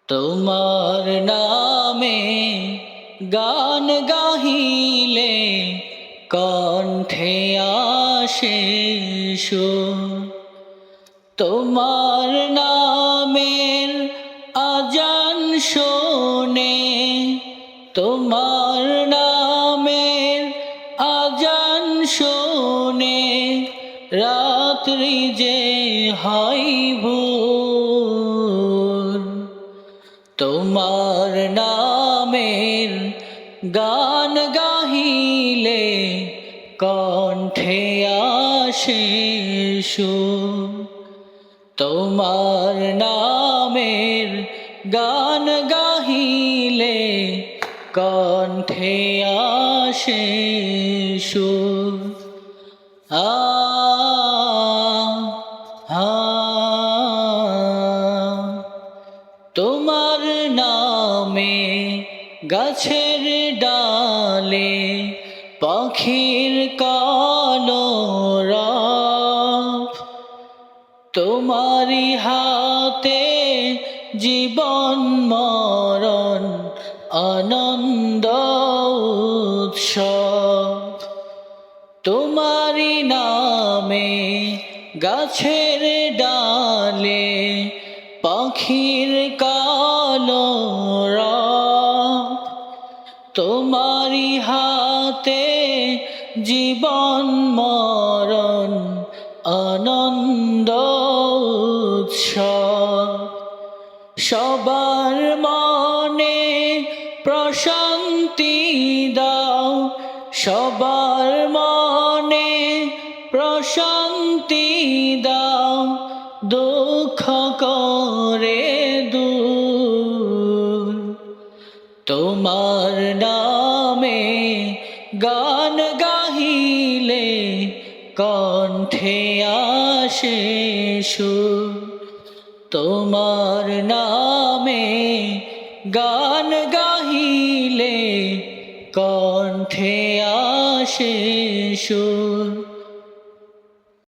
তোমার নামে গান গাহিলে কণ্ঠে আসে সুর। তোমার নামের আজান শোনে, তোমার নামের আজান শোনে, রাত্রি যে হয় ভোর। তোমার নামের গান গাহিলে কণ্ঠে আসে সুর। তোমার নামের গান গাহিলে কণ্ঠে আসে সুর। তোমার নামে গাছের ডালে পাখির কলরব, তোমারি হাতে জীবন মরণ আনন্দ উৎসব। তোমারি নামে গাছের ডালে পাখির কলরব, তোমারি হাতে জীবন মরণ আনন্দ উৎসব। সবার মনে প্রশান্তি দাও, সবার মনে প্রশান্তি দাও, দুঃখ করে দূর। তোমার নামে গান গাহিলে কণ্ঠে আসে সুর। তোমার নামে গান গাহিলে কণ্ঠে আসে সুর।